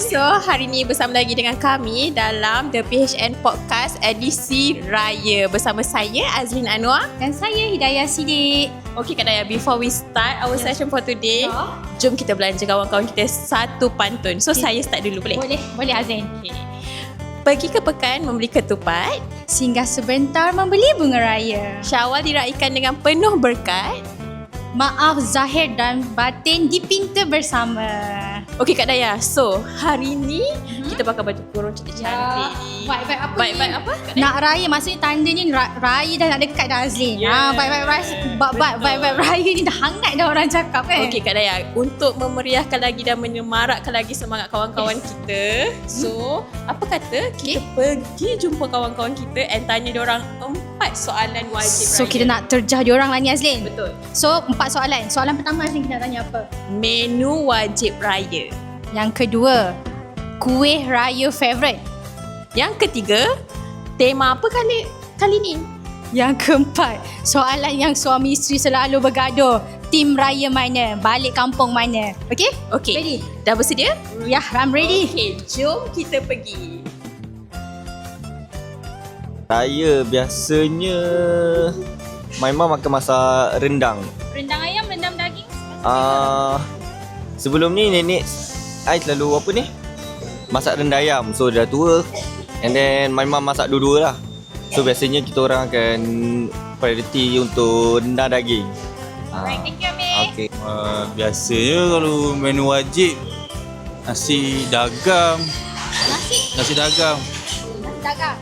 So, hari ni bersama lagi dengan kami dalam The PHN Podcast edisi Raya bersama saya Azlin Anwar dan saya Hidayah Sidik. Okay Kak Daya, before we start our session for today, jom kita belanja kawan-kawan kita satu pantun. So, saya start dulu boleh? Boleh Azlin. Okay. Pergi ke pekan membeli ketupat, Singgah sebentar membeli bunga raya. Syawal diraikan dengan penuh berkat. Maaf zahir dan batin dipinta bersama. Okay Kak Daya, so hari ni kita pakai baju kurung cantik-cantik ni. Vibe apa Vibe ni? apa? Kak Daya? Nak raya maksudnya tandanya raya dah nak dekat dah Azlin. Yeah. Vibe raya ni dah hangat dah orang cakap kan. Okey Kak Daya, untuk memeriahkan lagi dan menyemarakkan lagi semangat kawan-kawan kita. So, apa kata kita pergi jumpa kawan-kawan kita and tanya diorang 4 soalan wajib raya. So kita nak terjah diorang lah ni Azlin. Betul. So 4 soalan. Soalan pertama Azlin kita nak tanya apa? Menu wajib raya. Yang kedua, kuih raya favourite. Yang ketiga, tema apa kali ni? Yang keempat, soalan yang suami isteri selalu bergaduh. Tim raya mana? Balik kampung mana? Okay? Okey. Ready? Dah bersedia? Ya, I'm ready. Okey, jom kita pergi. Raya biasanya my mum akan masak rendang. Rendang ayam, rendang daging? Sebelum ni nenek I selalu masak rendang ayam. So dah tua. And then my mum masak dua-dua lah. So biasanya kita orang akan priority untuk rendang daging. Alright, thank you Amir. Okay. Biasanya kalau menu wajib nasi dagang. Nasi dagang. Nasi dagang.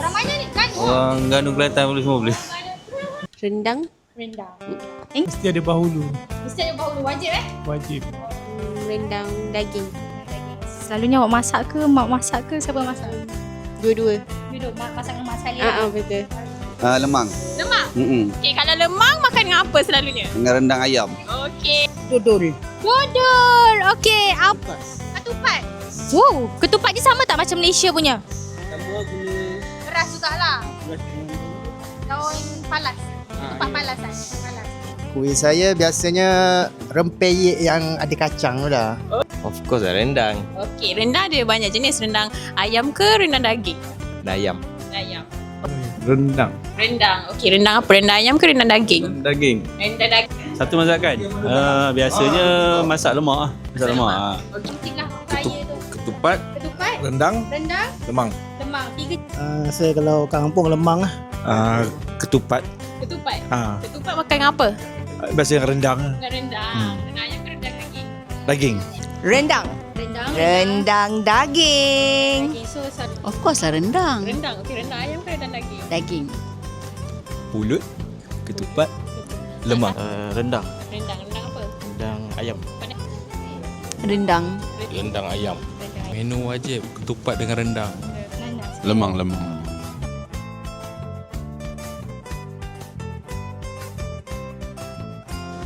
Orang mana ni? Kan? Orang Ganu Kelantan boleh semua boleh. Rendang, Rendang. Mesti ada bahulu. Mesti ada bahulu wajib Wajib. rendang daging. Selalunya awak masak ke? Mak masak ke? Siapa masak? Dua-dua. Duduk masak dengan Mak Saleh. Betul. Lemang. Lemak? Okey, kalau lemang makan dengan apa selalunya? Dengan rendang ayam. Okey. Dodol. Dodol. Okey, apa? Ketupat. Wow, ketupat dia sama tak macam Malaysia punya? Keras jugalah. Daun palas. Ketupat palas kan? Palas. Kuih saya biasanya rempeyek yang ada kacang tu dah. Of course lah rendang. Okey, rendang ada banyak jenis. Rendang ayam ke rendang daging? Ayam. Ayam. Rendang. Rendang. Okey, rendang apa? Rendang ayam ke rendang daging? Daging. Rendang daging. Satu masakan. Biasanya masak lemak. Masak lemak. Okey, tinggal raya tu. Ketupat. Ketupat, Rendang. rendang, Lemang. lemang. Tiga. Saya kalau kampung lemang lah. Ketupat. Ketupat. Ketupat makan dengan apa? Biasanya rendang. Dengan rendang. Rendang ayam ke rendang daging? Daging. Rendang. Rendang. Rendang daging. Okay, so Of course lah rendang. Rendang. Okey, rendang ayam ke rendang daging? Daging. Pulut. Ketupat. Lemak. Rendang. Rendang. Rendang apa? Rendang ayam. Rendang. Rendang ayam. Rendang ayam. Menu wajib ketupat dengan rendang. nanas. Lemang.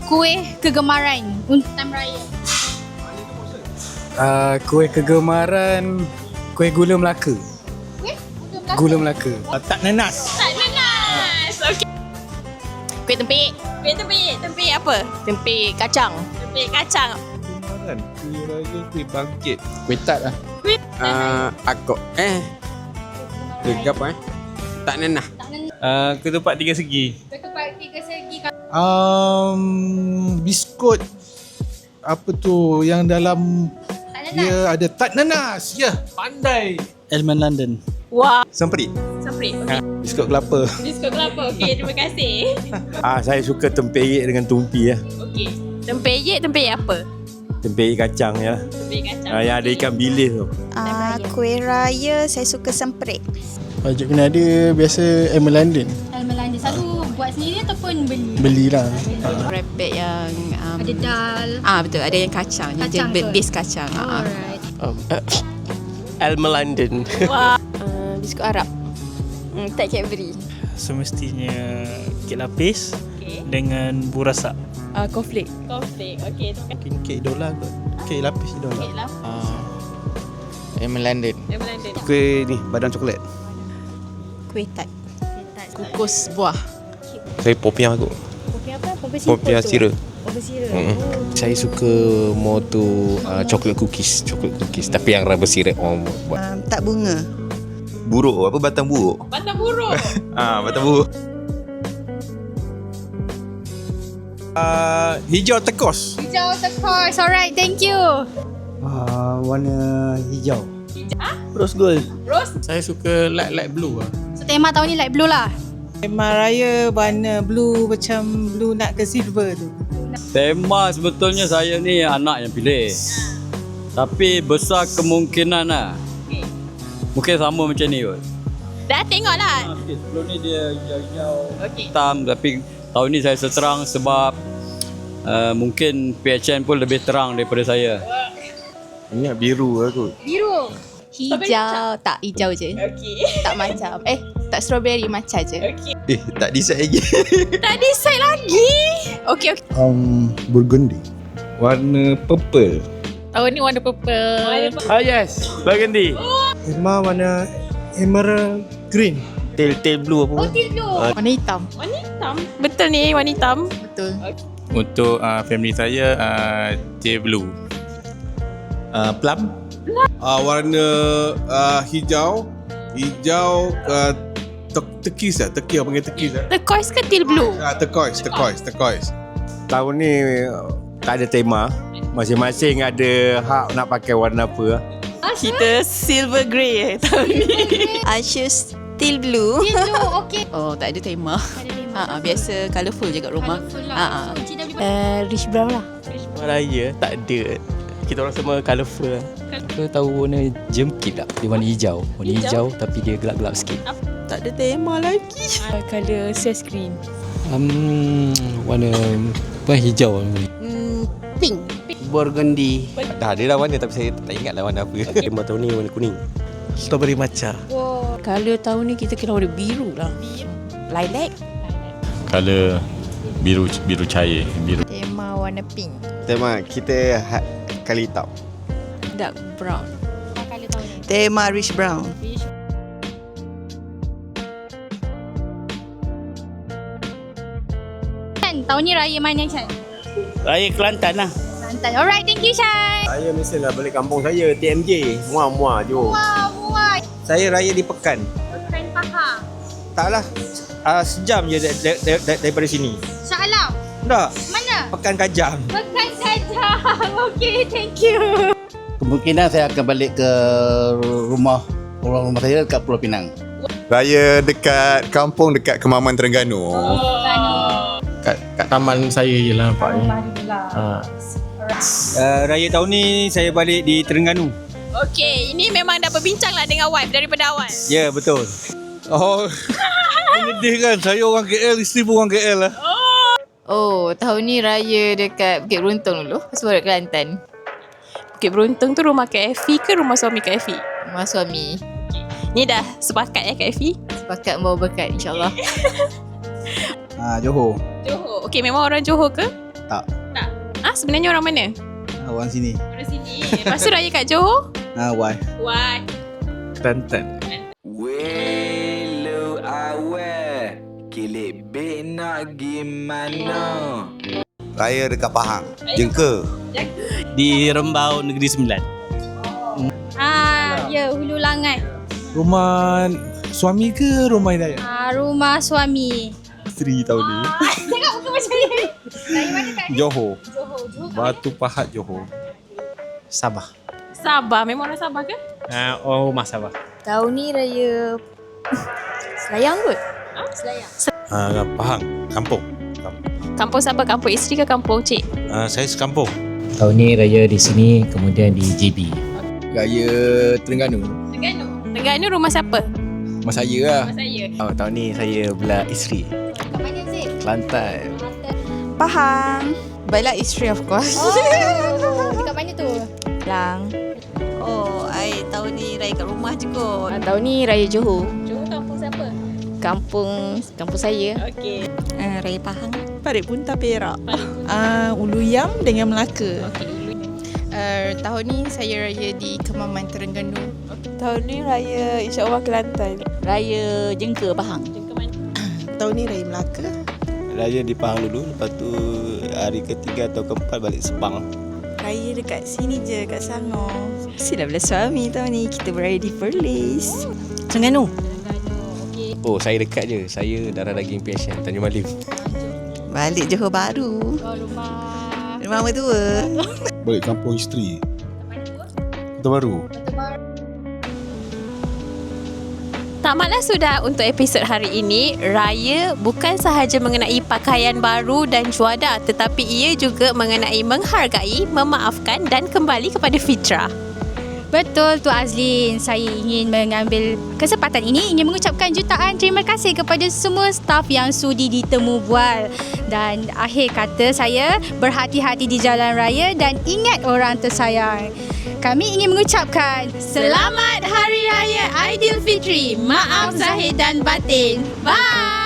Kuih kegemaran untuk time raya. Kuih kegemaran, kuih gula Melaka. Kuih Gula Melaka. Tak nanas. Tak nanas. Okey. Kuih tempik. Kuih tempik. Tempik apa? Tempik kacang. Tempik kacang. Kemaran. Kuih raya, kuih bangkit. Kuih tat lah. Kuih Akok. Kuih apa Tak nenah. Ketupat tiga segi. Ketupat tiga segi. Biskut. Apa tu yang dalam Tak nanas. dia ada tak nanas. Ya, pandai. Elman London. Wah. Semprit. Semprit. Okey. Biskut kelapa. Biskut kelapa. Okey, terima kasih. Saya suka tempeyek dengan tumpi ya. Okey. Tempeyek apa? Tempeyek kacang ya. Tempik kacang. Yang ada ikan bilis tu. Kuih raya saya suka semprit. Wajib kena ada biasa Elmer London. Melanda selalu buat sendiri ataupun beli? Belilah. Rabbit yang Ada dal. betul, ada yang kacang, Kacang yang ke? base kacang. Alright. Elmer London. Wah. Biskut Arab. Tak Cadbury. Semestinya kek lapis Okey. dengan burasak. Cornflake. Konflik. Okey, terima kasih. Mungkin kek idola kot. Kek lapis idola. Okey lah. Elmer London. Melanda. Kuih ni, badan coklat. Kuih tat. Kukus buah. Saya popiah kot. Kopi apa? Kopi Popiah sira. Raba sirap. Saya suka more tu chocolate cookies. Tapi yang raba sirap orang buat. Tak bunga. Buruk apa batang buruk? Batang buruk. Batang buruk. Hijau tekos. Hijau turquoise. Alright, thank you. Warna hijau. Rose gold. Rose. Saya suka light blue lah. So tema tahun ni light blue lah. Tema raya warna blue macam blue nak ke silver tu. Tema sebetulnya saya ni anak yang pilih. Tapi besar kemungkinan lah. Mungkin sama macam ni kot. Dah tengok lah. Sebelum ni dia hijau-hijau hitam. Tapi tahun ni saya seterang sebab mungkin PHN pun lebih terang daripada saya. Ingat biru lah kot. Biru. Hijau. Tak, hijau je. Okey. Tak macam. Tak strawberry, macam je. Tak decide lagi. Tak decide lagi. Okey. Burgundy. Warna purple. Tahun ni warna purple. Yes, burgundy. Tema warna emerald green. Tail blue apa? Teal blue. Warna hitam. Warna hitam. Betul ni warna hitam. Betul. Untuk family saya, teal blue. Plum. Warna hijau. Tekis lah. Teki orang panggil tekis lah. Turquoise ke teal blue? Turquoise. Tahun ni tak ada tema. Masing-masing ada hak nak pakai warna apa. Kita silver grey tahun ni. I choose teal blue. Teal blue, okay. Oh, tak ada tema. Biasa colourful je kat rumah. Colourful lah. So, Cik Nabi Rich brown lah. Raya tak ada. Kita orang semua colourful lah. Aku tahu warna jemkit tak? Dia warna hijau. Warna hijau tapi dia gelap-gelap sikit. Tak ada tema lagi. Colour sea screen. Warna hijau. Pink. Burgundy. Dah ada lah warna tapi saya tak ingat lah warna apa. Tema tahun ni warna kuning. Strawberry matcha. Wow. Colour tahun ni kita kena warna biru lah. Lilac. Color biru cair. Biru. Tema warna pink. Tema kita kali hitam. Dark brown. Colour tahun ni. Tema rich brown. Tahun ni raya mana, Chan? Raya Kelantan lah. Kelantan. Alright, thank you, Chan. Saya mestilah balik kampung saya, TMJ. Muar Johor. Wah. Saya raya di Pekan. Pekan Pahang. Taklah. Sejam je daripada sini. Shah Alam. Tak. Mana? Pekan Kajang. Pekan Kajang. Okay, thank you. Kemungkinan saya akan balik ke rumah saya dekat Pulau Pinang. Raya dekat kampung dekat Kemaman Terengganu. Kat taman saya je lah nampaknya. Raya tahun ni saya balik di Terengganu. Okey, ini memang dah berbincang lah dengan wife daripada awal. Ya, betul. Oh, menyedihkan. Saya orang KL, isteri pun orang KL lah. Oh, tahun ni raya dekat Bukit Beruntung dulu. Lepas baru Kelantan. Bukit Beruntung tu rumah Kak Effie ke rumah suami Kak Effie? Rumah suami. Ni dah sepakat ya Kak Effie? Sepakat bawa berkat insyaAllah. Johor. Johor. Okey, memang orang Johor ke? Tak. Tak. Sebenarnya orang mana? Orang sini. Orang sini. Lepas tu raya kat Johor? Why? Why? Kelantan. Welu awal kilibik nak gimana? Raya dekat Pahang. Jengka. Di Rembau Negeri Sembilan. Ya, Hulu Langat. Rumah suami ke rumah Hidayat? Rumah suami. Isteri tahun ni. Tengok muka macam ni. Dari mana Kak ni? Johor. Johor. Batu Pahat Johor. Sabah. Sabah. Memang orang Sabah ke? Rumah Sabah. Tahun ni raya Selayang kot. Selayang. Pahang. Kampung. Kampung Sabah, kampung isteri ke kampung cik? Saya sekampung. Tahun ni raya di sini, kemudian di JB. Raya Terengganu. Terengganu rumah siapa? Rumah saya lah. Rumah saya. Tahun ni saya belah isteri. Kat mana Zid? Kelantan. Pahang. Baiklah isteri of course. Dekat mana tu? Lang. Oh, I tahun ni raya kat rumah je kot. Tahun ni raya Johor. Johor kampung siapa? Kampung saya. Okey. Raya Pahang. Parit Punta Perak. Ulu Yam dengan Melaka. Tahun ni saya raya di Kemaman Terengganu. Tahun ni raya insya-Allah Kelantan. Raya Jengka Pahang. Tahun ni raya Melaka. Raya di Pahang dulu, lepas tu hari ketiga atau keempat balik Sepang. Raya dekat sini je, kat Selangor. Sudah belah suami tahun ni. Kita beraya di Perlis. Terengganu. Oh, saya dekat je. Saya darah daging passion Tanjung Malim. Balik Johor Bahru. Rumah mertua. Balik kampung isteri. Kota Baru. Tamatlah sudah untuk episod hari ini. Raya bukan sahaja mengenai pakaian baru dan juada, tetapi ia juga mengenai menghargai, memaafkan dan kembali kepada fitrah. Betul tu Azlin. Saya ingin mengambil kesempatan ini ingin mengucapkan jutaan terima kasih kepada semua staf yang sudi ditemu bual. Dan akhir kata saya, berhati-hati di jalan raya dan ingat orang tersayang. Kami ingin mengucapkan Selamat Hari Raya Aidilfitri. Maaf zahir dan batin. Bye.